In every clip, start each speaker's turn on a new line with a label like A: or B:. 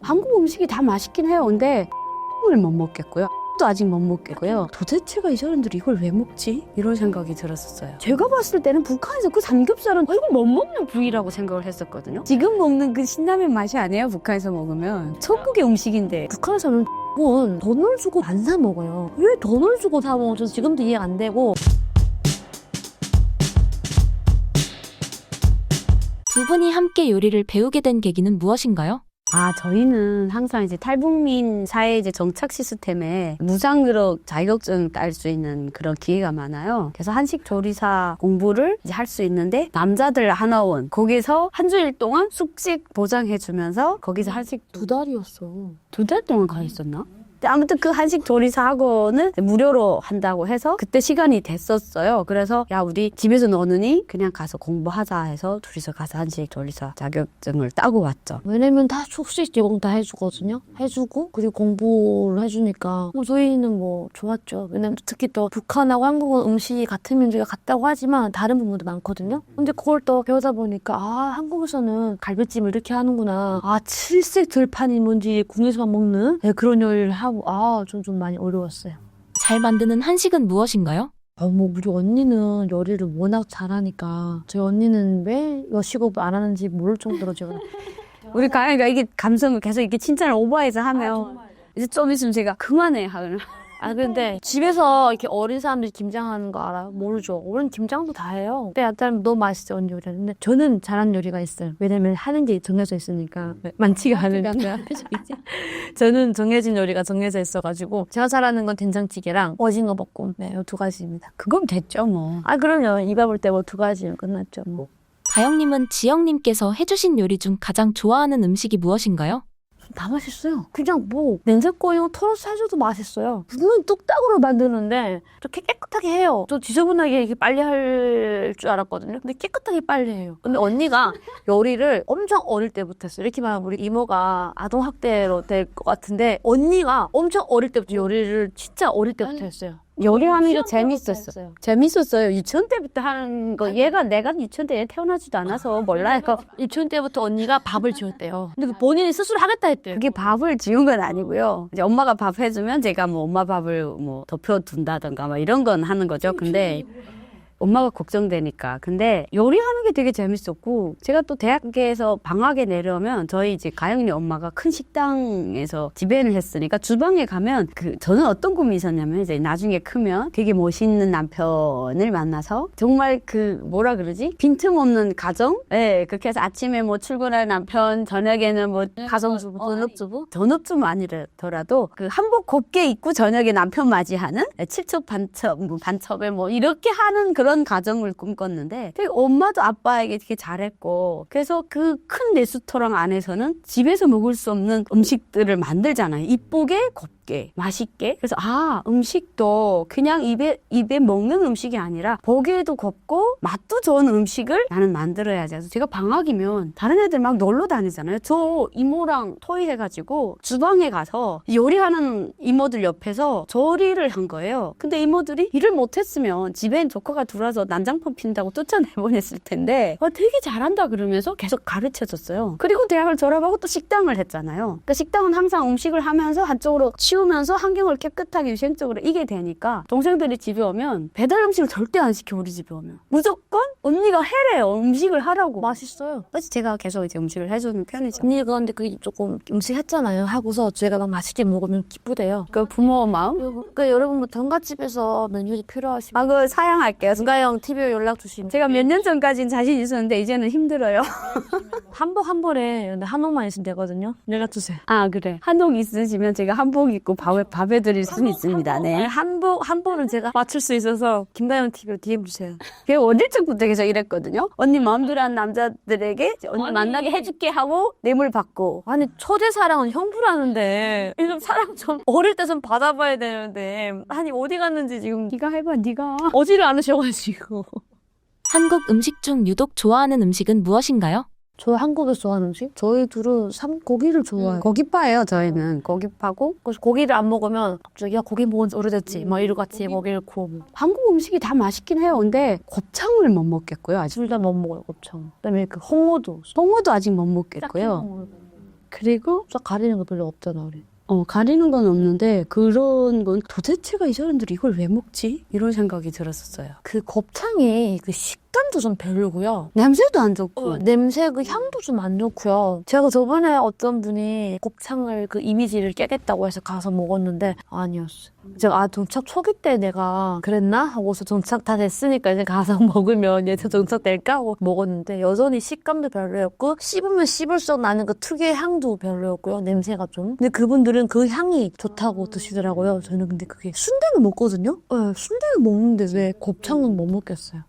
A: 한국 음식이 다 맛있긴 해요. 근데 을 못 먹겠고요. 또 아직 못 먹겠고요. 도대체가 이 사람들이 이걸 왜 먹지? 이런 생각이 들었었어요. 제가 봤을 때는 북한에서 그 삼겹살은 이거 못 먹는 부위라고 생각을 했었거든요. 지금 먹는 그 신라면 맛이 아니에요. 북한에서 먹으면 천국의 음식인데.
B: 북한에서는 돈 돈을 주고 안 사 먹어요. 왜 돈을 주고 사 먹어요? 저 지금도 이해가 안 되고.
C: 두 분이 함께 요리를 배우게 된 계기는 무엇인가요?
A: 저희는 항상 이제 탈북민 사회 이제 정착 시스템에 무상으로 자격증 딸 수 있는 그런 기회가 많아요. 그래서 한식 조리사 공부를 이제 할 수 있는데 남자들 하나원 거기서 한 주일 동안 숙식 보장해주면서 거기서 한식
B: 2달이었어.
A: 2달 동안 가 있었나? 근데 아무튼 그 한식 조리사 학원은 무료로 한다고 해서 그때 시간이 됐었어요. 그래서 야 우리 집에서 노느니 그냥 가서 공부하자 해서 둘이서 가서 한식 조리사 자격증을 따고 왔죠.
B: 왜냐면 다 숙식 제공 다 해주거든요. 해주고 그리고 공부를 해주니까 저희는 뭐 좋았죠. 왜냐면 특히 또 북한하고 한국은 음식이 같은 민족이 같다고 하지만 다른 부분도 많거든요. 근데 그걸 또 배우다 보니까 한국에서는 갈비찜을 이렇게 하는구나. 칠색 들판이 뭔지 국내에서만 먹는 그런 요리를 하고 좀 많이 어려웠어요.
C: 잘 만드는 한식은 무엇인가요?
B: 우리 언니는 요리를 워낙 잘하니까 저희 언니는 왜 여식업 안 하는지 모를 정도로 제가
A: 우리 가영이가 이게 감성을 계속 이렇게 칭찬을 오버해서 하면 이제 좀 있으면 제가 그만해 하면.
B: 근데 집에서 이렇게 어린 사람들이 김장하는 거 알아요? 모르죠. 어른 김장도 다 해요. 근데 약간 너무 맛있어 언니 요리는. 근데 저는 잘하는 요리가 있어요. 왜냐면 하는 게 정해져 있으니까. 많지가 않으니까. 저는 정해진 요리가 정해져 있어가지고 제가 잘하는 건 된장찌개랑 오징어 볶음. 이 2가지입니다.
A: 그건 됐죠 뭐.
B: 그럼요. 입 아플 때 2가지면 끝났죠 뭐.
C: 가영님은 지영님께서 해주신 요리 중 가장 좋아하는 음식이 무엇인가요?
B: 다 맛있어요. 그냥 냉장고용 털어서 해줘도 맛있어요. 분명 뚝딱으로 만드는데 좀 깨끗하게 해요. 저 지저분하게 이렇게 빨리 할 줄 알았거든요. 근데 깨끗하게 빨리 해요. 근데 언니가 요리를 엄청 어릴 때부터 했어요. 이렇게 말하면 우리 이모가 아동학대로 될 것 같은데 언니가 엄청 어릴 때부터 요리를 진짜 어릴 때부터 했어요.
A: 요리하는 게 재밌었어요. 재밌었어요. 유치원 때부터 하는 거. 내가 유치원 때 태어나지도 않아서 몰라요.
B: 유치원 때부터 언니가 밥을 지었대요. 근데 본인이 스스로 하겠다 했대요.
A: 그게 밥을 지은 건 아니고요. 이제 엄마가 밥 해주면 제가 엄마 밥을 덮여둔다던가 이런 건 하는 거죠. 근데 엄마가 걱정되니까. 근데 요리하는 게 되게 재밌었고, 제가 또 대학에서 방학에 내려오면 저희 이제 가영이 엄마가 큰 식당에서 지배를 했으니까 주방에 가면 저는 어떤 꿈이 있었냐면 이제 나중에 크면 되게 멋있는 남편을 만나서 정말 뭐라 그러지? 빈틈없는 가정? 그렇게 해서 아침에 출근할 남편, 저녁에는
B: 가정주부, 전업주부?
A: 전업주부 아니더라도 한복 곱게 입고 저녁에 남편 맞이하는 칠첩 반첩에 이렇게 하는 그런 가정을 꿈꿨는데 되게 엄마도 아빠에게 되게 잘했고 그래서 그 큰 레스토랑 안에서는 집에서 먹을 수 없는 음식들을 만들잖아요. 이쁘게 곱게 맛있게. 그래서 음식도 그냥 입에 먹는 음식이 아니라 보기에도 곱고 맛도 좋은 음식을 나는 만들어야지. 그래서 제가 방학이면 다른 애들 막 놀러 다니잖아요. 저 이모랑 토의해가지고 주방에 가서 요리하는 이모들 옆에서 조리를 한 거예요. 근데 이모들이 일을 못했으면 집엔 조카가 들어와서 난장판 핀다고 쫓아내보냈을 텐데 되게 잘한다 그러면서 계속 가르쳐줬어요. 그리고 대학을 졸업하고 또 식당을 했잖아요. 그러니까 식당은 항상 음식을 하면서 한쪽으로 치우면서 환경을 깨끗하게 위생적으로 이게 되니까 동생들이 집에 오면 배달 음식을 절대 안 시켜. 우리 집에 오면 무조건 언니가 해래요. 음식을 하라고.
B: 맛있어요.
A: 그래서 제가 계속 이제 음식을 해주는 편이죠.
B: 언니가 근데 조금 음식 했잖아요. 하고서 제가 막 맛있게 먹으면 기쁘대요.
A: 그 부모 마음?
B: 그러니까 여러분 전갓집에서 메뉴 필요하시면
A: 그거 사양할게요.
B: 가영 TV에 연락 주시면.
A: 제가 몇 년 전까지는 자신 있었는데 이제는 힘들어요.
B: 한복 한 벌에 근데 한옥만 있으면 되거든요. 연락 주세요.
A: 그래. 한복 있으시면 제가 한복 입고 밥 해드릴 수는 있습니다. 네.
B: 한복 한 벌은 제가 맞출 수 있어서 김가영 TV로 DM 주세요.
A: 제가 어릴 적부터 계속 이랬거든요. 언니 마음대로 한 남자들에게 언니 만나게 해줄게 하고 뇌물 받고.
B: 초대 사랑은 형부라는데 좀 사랑 좀 어릴 때 좀 받아봐야 되는데 어디 갔는지 지금
A: 네가 해봐. 네가.
B: 어지를 않으셔가지고.
C: 한국 음식 중 유독 좋아하는 음식은 무엇인가요?
B: 저 한국에서 좋아하는 음식? 저희 둘은 고기를 좋아해요.
A: 고기파예요. 저희는 고기파고.
B: 그래서 고기를 안 먹으면 갑자기 고기 먹은 지 오래됐지 이러고 같이 고기를 구워 먹고.
A: 한국 음식이 다 맛있긴 해요. 근데 곱창을 못 먹겠고요. 아직.
B: 둘 다 못 먹어요. 곱창. 그다음에 홍어도
A: 홍어도 아직 못 먹겠고요. 그리고
B: 딱 가리는 거 별로 없잖아, 우리.
A: 가리는 건 없는데 그런 건 도대체가 이 사람들이 이걸 왜 먹지? 이런 생각이 들었었어요.
B: 그 곱창이 그 식감도 좀 별로고요.
A: 냄새도 안 좋고.
B: 냄새 그 향도 좀 안 좋고요. 제가 저번에 어떤 분이 곱창을 그 이미지를 깨겠다고 해서 가서 먹었는데 아니었어요. 제가 정착 초기 때 내가 그랬나? 하고서 정착 다 됐으니까 이제 가서 먹으면 얘도 정착 될까? 하고 먹었는데 여전히 식감도 별로였고 씹으면 씹을수록 나는 그 특유의 향도 별로였고요. 냄새가 좀. 근데 그분들은 그 향이 좋다고 드시더라고요. 저는 근데 그게 순대는 먹거든요? 네, 순대는 먹는데 왜 곱창은 못 먹겠어요.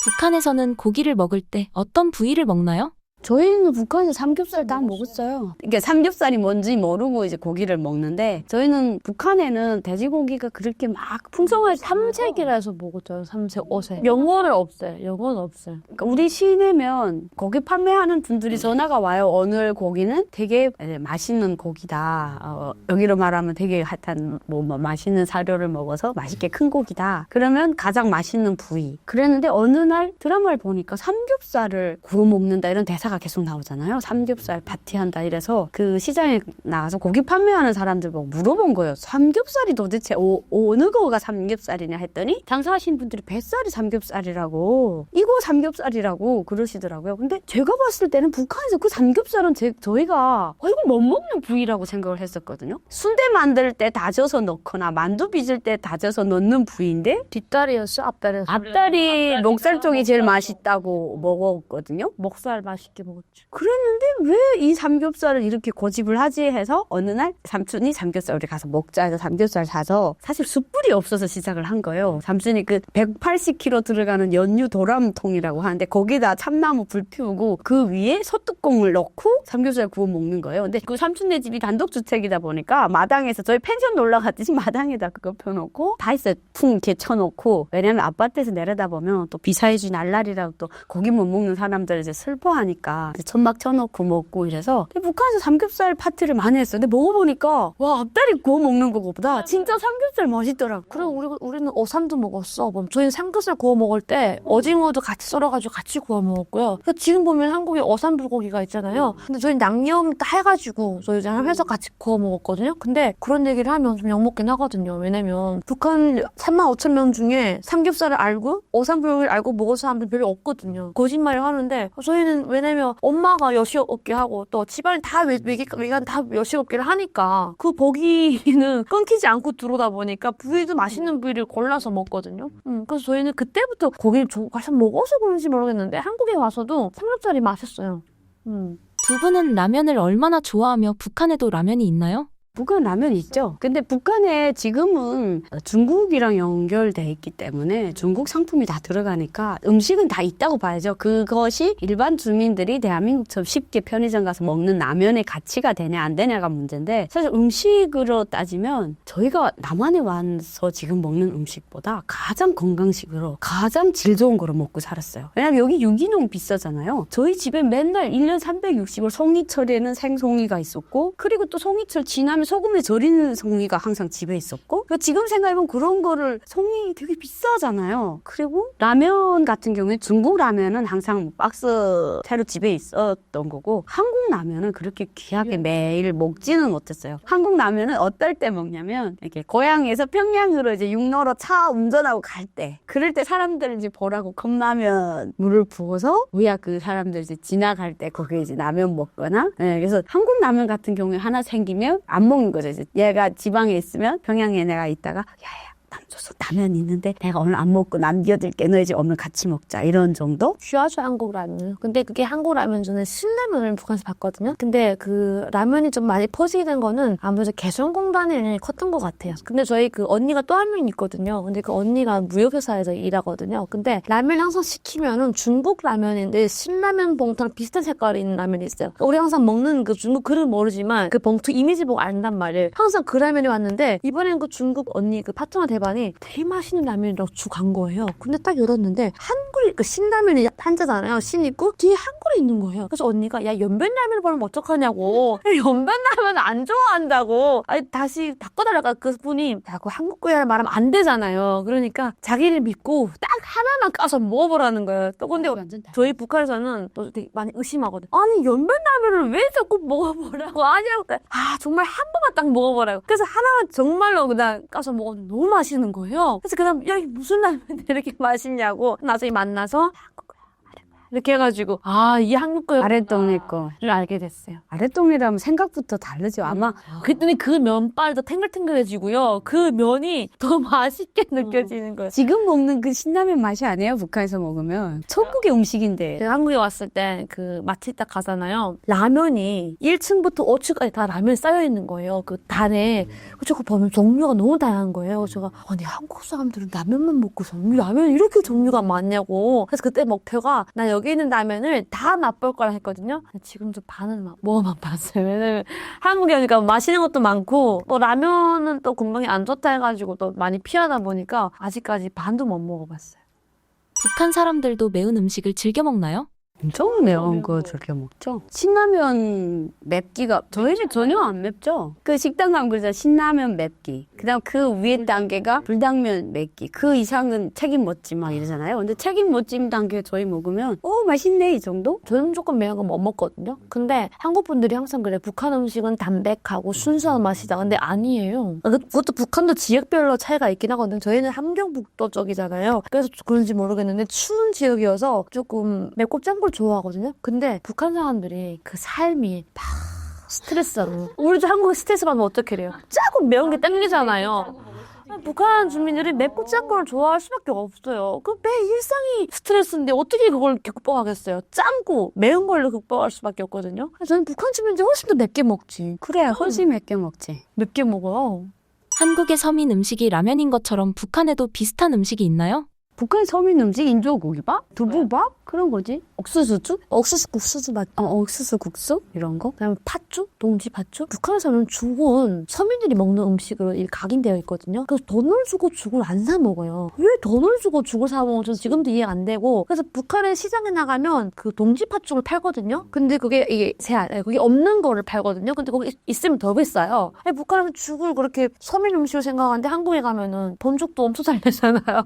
C: 북한에서는 고기를 먹을 때 어떤 부위를 먹나요?
A: 저희는 북한에서 삼겹살 다 먹었어요. 그러니까 삼겹살이 뭔지 모르고 이제 고기를 먹는데 저희는 북한에는 돼지고기가 그렇게 막 풍성하지
B: 삼색이라 해서 먹었죠. 삼색, 어색. 영어는 없어요. 영어는 없어요.
A: 그러니까 우리 시내면 고기 판매하는 분들이 전화가 와요. 오늘 고기는 되게 맛있는 고기다. 여기로 말하면 되게 하여튼 뭐 맛있는 사료를 먹어서 맛있게 큰 고기다. 그러면 가장 맛있는 부위. 그랬는데 어느 날 드라마를 보니까 삼겹살을 구워 먹는다 이런 대사가 계속 나오잖아요. 삼겹살 파티한다 이래서 그 시장에 나가서 고기 판매하는 사람들 보고 물어본 거예요. 삼겹살이 도대체 어느 거가 삼겹살이냐 했더니 장사하시는 분들이 뱃살이 삼겹살이라고 이거 삼겹살이라고 그러시더라고요. 근데 제가 봤을 때는 북한에서 그 삼겹살은 저희가 이거 못 먹는 부위라고 생각을 했었거든요. 순대 만들 때 다져서 넣거나 만두 빚을 때 다져서 넣는 부위인데
B: 뒷다리였어요? 앞다리였어요?
A: 앞다리 목살 쪽이 제일 맛있다고 먹었거든요.
B: 목살 맛있게 먹었죠.
A: 그랬는데 왜 이 삼겹살을 이렇게 고집을 하지 해서 어느 날 삼촌이 삼겹살 우리 가서 먹자 해서 삼겹살 사서 사실 숯불이 없어서 시작을 한 거예요. 삼촌이 그 180kg 들어가는 연유 도람통이라고 하는데 거기다 참나무 불 피우고 그 위에 소뚜껑을 넣고 삼겹살 구워 먹는 거예요. 근데 그 삼촌네 집이 단독주택이다 보니까 마당에서 저희 펜션 놀러 갔듯이 마당에다 그거 펴놓고 다 있어요. 풍 이렇게 쳐놓고 왜냐면 아파트에서 내려다보면 또 비사이주의 날라리라고 또 고기 못 먹는 사람들 이제 슬퍼하니까 천막 쳐놓고 먹고 이래서 북한에서 삼겹살 파티를 많이 했어요. 근데 먹어보니까 와 앞다리 구워 먹는 거보다 진짜 삼겹살 맛있더라고.
B: 그리고 우리는 어삼도 먹었어. 저희는 삼겹살 구워 먹을 때 오징어도 같이 썰어가지고 같이 구워 먹었고요. 그러니까 지금 보면 한국에 어삼 불고기가 있잖아요. 근데 저희는 양념 다 해가지고 저희 해서 같이 구워 먹었거든요. 근데 그런 얘기를 하면 좀 욕먹긴 하거든요. 왜냐면 북한 35,000명 중에 삼겹살을 알고 어삼 불고기를 알고 먹은 사람들 별로 없거든요. 거짓말을 하는데 저희는 왜냐면 엄마가 여시없게 하고 또 집안이 다 외간 다 여시없게를 하니까 그 고기는 끊기지 않고 들어오다 보니까 부위도 맛있는 부위를 골라서 먹거든요. 그래서 저희는 그때부터 고기를 가서 먹어서 그런지 모르겠는데 한국에 와서도 삼겹살이 맛있어요.
C: 두 분은 라면을 얼마나 좋아하며 북한에도 라면이 있나요?
A: 북한 라면 있죠. 근데 북한에 지금은 중국이랑 연결돼 있기 때문에 중국 상품이 다 들어가니까 음식은 다 있다고 봐야죠. 그것이 일반 주민들이 대한민국처럼 쉽게 편의점 가서 먹는 라면의 가치가 되냐 안 되냐가 문제인데 사실 음식으로 따지면 저희가 남한에 와서 지금 먹는 음식보다 가장 건강식으로 가장 질 좋은 거로 먹고 살았어요. 왜냐면 여기 유기농 비싸잖아요. 저희 집에 맨날 1년 360일 송이철에는 생송이가 있었고 그리고 또 송이철 지나면 소금에 절이는 송이가 항상 집에 있었고 그러니까 지금 생각해보면 그런 거를 송이 되게 비싸잖아요. 그리고 라면 같은 경우에 중국 라면은 항상 박스 채로 집에 있었던 거고 한국 라면은 그렇게 귀하게 매일 먹지는 못했어요. 한국 라면은 어떨 때 먹냐면 이렇게 고향에서 평양으로 이제 육로로 차 운전하고 갈 때 그럴 때 사람들 이제 보라고 컵라면 물을 부어서 우야 그 사람들 이제 지나갈 때 거기에 이제 라면 먹거나 그래서 한국 라면 같은 경우에 하나 생기면 안 먹는 거죠. 이제 얘가 지방에 있으면 평양에 내가 있다가 야야 남조선 라면 있는데 내가 오늘 안 먹고 남겨둘게 너 이제 오늘 같이 먹자 이런 정도?
B: 귀하죠 한국 라면. 근데 그게 한국 라면 전에 신라면을 북한에서 봤거든요. 근데 그 라면이 좀 많이 퍼지게 된 거는 아무래도 개성공단의 영향이 컸던 것 같아요. 근데 저희 그 언니가 또 한 명 있거든요. 근데 그 언니가 무역회사에서 일하거든요. 근데 라면 항상 시키면은 중국 라면인데 신라면 봉투랑 비슷한 색깔이 있는 라면이 있어요. 우리 항상 먹는 그 중국 그릇 모르지만 그 봉투 이미지 보고 안단 말이에요. 항상 그 라면이 왔는데 이번엔 그 중국 언니 그 파트너 대박 알바니 되게 맛있는 라면이라고 주 간 거예요. 근데 딱 열었는데 한글 그 신라면이 한자잖아요. 신 있고 뒤에 한글이 있는 거예요. 그래서 언니가 야 연변라면을 보면 어떡하냐고. 연변라면 안 좋아한다고. 아니 다시 바꿔달라고. 그분이 자꾸 한국 거야 말하면 안 되잖아요. 그러니까 자기를 믿고 딱 하나만 까서 먹어보라는 거예요. 또 근데 저희 북한에서는 또 되게 많이 의심하거든. 아니 연변라면을 왜 자꾸 먹어보라고 하냐고. 아 정말 한 번만 딱 먹어보라고. 그래서 하나만 정말로 그냥 까서 먹었는데 너무 맛있는 거예요. 그래서 그다음 야 무슨 라면이 이렇게 맛있냐고. 나중에 만나서 이렇게 해가지고 이 한국 거
A: 아랫동네 거를
B: 알게 됐어요.
A: 아랫동네라면 생각부터 다르죠. 아마
B: 그랬더니 그 면발도 탱글탱글해지고요. 그 면이 더 맛있게 느껴지는 거예요.
A: 지금 먹는 그 신라면 맛이 아니에요. 북한에서 먹으면 천국의 음식인데.
B: 제가 한국에 왔을 때 그 마트 딱 가잖아요. 라면이 1층부터 5층까지 다 라면이 쌓여있는 거예요. 그 단에. 그래서 보면 종류가 너무 다양한 거예요. 제가 아니 한국 사람들은 라면만 먹고 라면 이렇게 종류가 많냐고. 그래서 그때 목표가 나 여기 있는 라면을 다 맛볼 거라 했거든요. 지금도 반은 먹어만 봤어요. 왜냐면 한국에 오니까 맛있는 것도 많고 또 라면은 또 건강에 안 좋다 해가지고 또 많이 피하다 보니까 아직까지 반도 못 먹어봤어요.
C: 북한 사람들도 매운 음식을 즐겨 먹나요?
A: 엄청 매운 거 즐겨 먹죠. 신라면 맵기가 저희는 전혀 안 맵죠. 그 식당 가면 그러잖아요. 신라면 맵기. 그다음 그 위에 단계가 불당면 맵기. 그 이상은 책임 못지 막 이러잖아요. 근데 책임 못짐 단계 저희 먹으면 맛있네 이 정도?
B: 저는 조금 매운 거 못 먹거든요. 근데 한국 분들이 항상 그래. 북한 음식은 담백하고 순수한 맛이다. 근데 아니에요. 그것도 북한도 지역별로 차이가 있긴 하거든요. 저희는 함경북도 쪽이잖아요. 그래서 그런지 모르겠는데 추운 지역이어서 조금 맵고 짠 걸 좋아하거든요. 근데 북한 사람들이 그 삶이 막 스트레스로 우리도 한국에 스트레스 받으면 어떻게 해요? 짜고 매운 게 땡기잖아요. 북한 주민들이 맵고 짠 걸 좋아할 수밖에 없어요. 그 매 일상이 스트레스인데 어떻게 그걸 극복하겠어요? 짠고 매운 걸로 극복할 수밖에 없거든요. 저는 북한 주민들이 훨씬 더 맵게 먹지.
A: 그래 훨씬 맵게 먹지.
B: 맵게 먹어요.
C: 한국의 서민 음식이 라면인 것처럼 북한에도 비슷한 음식이 있나요?
A: 북한 서민 음식 인조고기밥? 두부밥? 그런 거지. 옥수수죽?
B: 옥수수 국수도 맞.
A: 옥수수 국수? 이런 거?
B: 그다음에 팥죽? 동지 팥죽? 북한에서는 죽은 서민들이 먹는 음식으로 각인되어 있거든요. 그래서 돈을 주고 죽을 안 사 먹어요. 왜 돈을 주고 죽을 사 먹는지 저는 지금도 이해가 안 되고. 그래서 북한의 시장에 나가면 그 동지 팥죽을 팔거든요. 근데 그게 그게 없는 거를 팔거든요. 근데 거기 있으면 더 비싸요. 아니, 북한은 죽을 그렇게 서민 음식으로 생각하는데 한국에 가면은 본죽도 엄청 잘 되잖아요.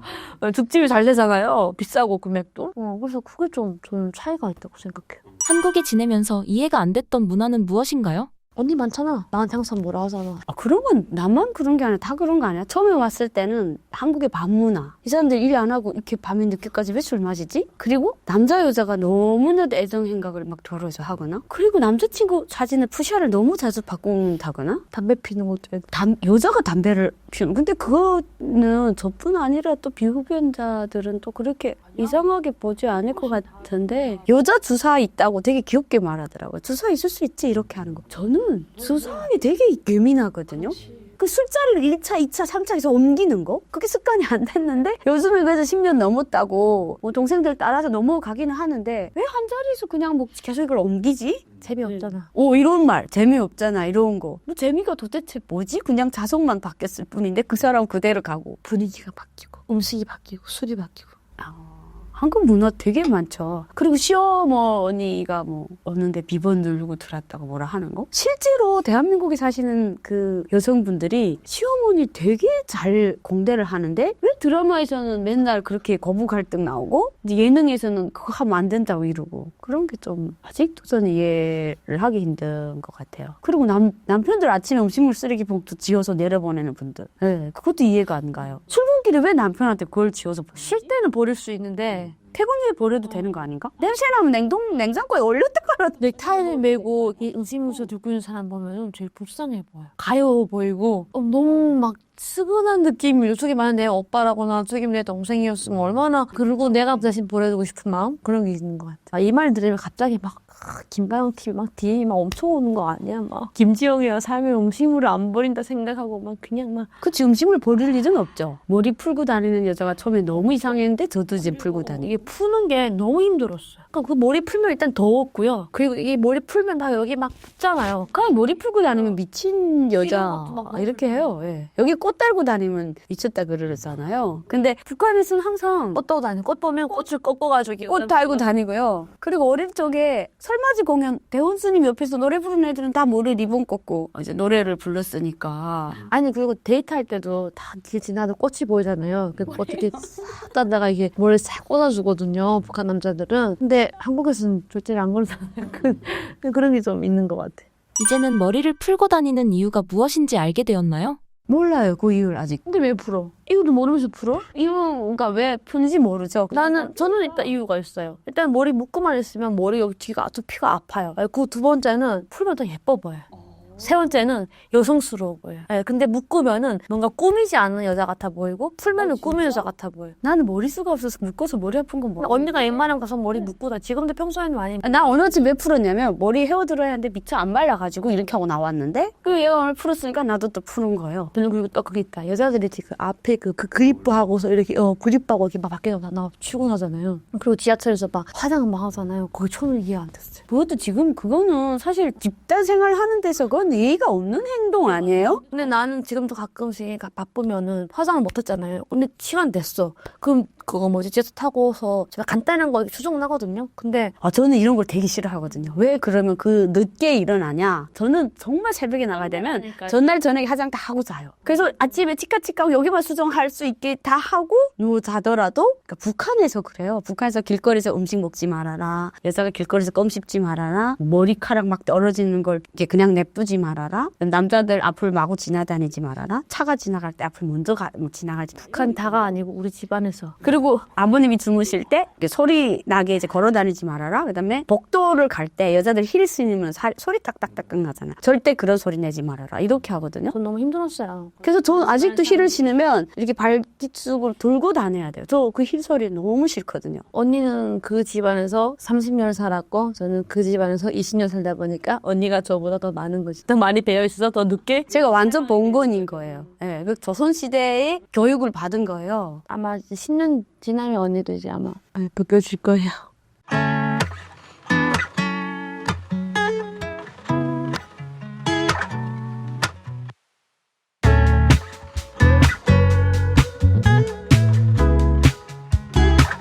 B: 죽집이 잘 되잖아요. 비싸고 금액도. 그래서 그게 좀 저는 차이가 있다고 생각해요.
C: 한국에 지내면서 이해가 안 됐던 문화는 무엇인가요?
B: 언니 많잖아. 나한테 항상 뭐라 하잖아.
A: 그런 건 나만 그런 게 아니라 다 그런 거 아니야? 처음에 왔을 때는 한국의 밤문화. 이 사람들 일 안 하고 이렇게 밤에 늦게까지 왜 술 마시지? 그리고 남자 여자가 너무나도 애정 행각을 막 더러워서 하거나 그리고 남자친구 사진을 푸샤를 너무 자주 바꾼다거나
B: 담배 피는 것도
A: 여자가 담배를 피우는 근데 그거는 저뿐 아니라 또 비흡연자들은 또 그렇게 이상하게 보지 않을 것 같은데 여자 주사 있다고 되게 귀엽게 말하더라고요. 주사 있을 수 있지 이렇게 하는 거. 저는 주사에 되게 예민하거든요. 그 술자리를 1차, 2차, 3차에서 옮기는 거? 그게 습관이 안 됐는데 요즘에 그래서 10년 넘었다고 뭐 동생들 따라서 넘어가기는 하는데 왜 한 자리에서 그냥 뭐 계속 이걸 옮기지?
B: 재미없잖아.
A: 이런 말 재미없잖아 이런 거. 뭐 재미가 도대체 뭐지? 그냥 자석만 바뀌었을 뿐인데 그 사람 그대로 가고
B: 분위기가 바뀌고 음식이 바뀌고 술이 바뀌고.
A: 한국 문화 되게 많죠. 그리고 시어머니가 뭐 없는데 비번 누르고 들어왔다고 뭐라 하는 거? 실제로 대한민국에 사시는 그 여성분들이 시어머니 되게 잘 공대를 하는데 왜 드라마에서는 맨날 그렇게 거부 갈등 나오고 이제 예능에서는 그거 하면 안 된다고 이러고 그런 게 좀 아직도 저는 이해를 하기 힘든 것 같아요. 그리고 남편들 아침에 음식물 쓰레기 봉투 지어서 내려보내는 분들. 네, 그것도 이해가 안 가요. 출근길에 왜 남편한테 그걸 지어서
B: 쉴 때는 버릴 수 있는데
A: 퇴근후에 버려도 되는 거 아닌가? 냄새나면 냉장고에 얼렸다 깔아.
B: 넥타이를 메고 이 음식물을 들고 있는 사람 보면 제일 불쌍해 보여요. 가여워 보이고 너무 막 스근한 느낌이 저기 만약 내 오빠라거나 저기 내 동생이었으면 얼마나 그리고 내가 대신 보내주고 싶은 마음? 그런 게 있는 것 같아. 이 말 들으면 갑자기 막 김가영 TV 막 DM이 막 엄청 오는 거 아니야? 막 김지영이랑 삶의 음식물을 안 버린다 생각하고 막 그냥 막
A: 그치, 음식물 버릴 일은 없죠. 머리 풀고 다니는 여자가 처음에 너무 이상했는데 저도 이제 풀고 다니고.
B: 이게 푸는 게 너무 힘들었어요. 그러니까 그 머리 풀면 일단 더웠고요. 그리고 이게 머리 풀면 다 여기 막 붙잖아요.
A: 그냥 머리 풀고 다니면 미친 여자
B: 이런 것도 막
A: 이렇게 해요. 예. 여기 꽃 달고 다니면 미쳤다 그러잖아요. 근데 북한에서는 항상
B: 꽃 따고 다니고 꽃 보면 꽃을 꺾어가지고
A: 꽃 달고 다니고요. 그리고 어릴 적에 설맞이 공연 대원 스님 옆에서 노래 부르는 애들은 다 머리 리본 꺾고 이제 노래를 불렀으니까.
B: 아니 그리고 데이트할 때도 다 길 지나도 꽃이 보이잖아요. 그 꽃 이렇게 싹 따다가 이게 머리를 싹 꽂아주거든요. 북한 남자들은. 근데 한국에서는 절대로 안 그러잖아요. 그런 게 좀 있는 것 같아.
C: 이제는 머리를 풀고 다니는 이유가 무엇인지 알게 되었나요?
A: 몰라요, 그 이유를 아직.
B: 근데 왜 풀어? 이유도 모르면서 풀어?
A: 이유가 왜 푸는지 모르죠.
B: 저는 일단 이유가 있어요. 일단 머리 묶고만 있으면 머리 여기 뒤가 아토피가 아파요. 그 두 번째는 풀면 더 예뻐 보여요. 세 번째는 여성스러워 보여요. 네, 근데 묶으면은 뭔가 꾸미지 않은 여자 같아 보이고 풀면은 꾸민 여자 같아 보여요.
A: 나는 머리수가 없어서 묶어서 머리 아픈 건
B: 근데
A: 뭐야?
B: 언니가 웬만하면 가서 머리 묶고 다 지금도 평소에는 많이
A: 나 어느 쯤 왜 풀었냐면 머리 헤어드라이 하는데 미처 안 말라가지고 이렇게 하고 나왔는데 그 얘가 오늘 풀었으니까 나도 또 푸는 거예요.
B: 저는 그리고 또 그게 있다. 여자들이 그 앞에 그 그립하고서 이렇게 그립하고 이렇게 막 밖에 나 출근하잖아요. 그리고 지하철에서 막 화장을 막 하잖아요. 거기 처음에 이해 안 됐어요.
A: 그것도 지금 그거는 사실 집단 생활 하는 데서 그건 예의가 없는 행동 아니에요?
B: 근데 나는 지금도 가끔씩 바쁘면은 화장을 못했잖아요. 근데 시간 됐어. 그럼 그거 뭐지? 지하철 타고서 제가 간단한 거 추정나거든요. 근데
A: 저는 이런 걸 되게 싫어하거든요. 왜 그러면 그 늦게 일어나냐? 저는 정말 새벽에 나가야 되면 전날 저녁에 화장 다 하고 자요. 그래서 아침에 치카치카 여기만 수정할 수 있게 다 하고 누워 자더라도 그러니까 북한에서 그래요. 북한에서 길거리에서 음식 먹지 말아라. 여자가 길거리에서 껌 씹지 말아라. 머리카락 막 떨어지는 걸 이렇게 그냥 냅두지 말아라. 남자들 앞을 마구 지나다니지 말아라. 차가 지나갈 때 앞을 먼저 지나가지.
B: 북한 다가 아니고 우리 집안에서.
A: 그리고 아버님이 주무실 때 이렇게 소리 나게 이제 걸어 다니지 말아라. 그다음에 복도를 갈 때 여자들 힐 신으면 소리 딱딱딱 나잖아. 절대 그런 소리 내지 말아라. 이렇게 하거든요.
B: 전 너무 힘들었어요.
A: 그래서 저는 아직도 힐을 신으면 이렇게 발뒤쪽을 돌고 다녀야 돼요. 저 그 힐 소리 너무 싫거든요.
B: 언니는 그 집안에서 30년 살았고 저는 그 집안에서 20년 살다 보니까 언니가 저보다 더 많은 거지. 더 많이 배어 있어서 더 늦게.
A: 제가 완전 봉건인 거예요. 네, 그 조선시대의 교육을 받은 거예요.
B: 아마 이제 10년 지나면 언니도 이제 아마 벗겨질 거예요.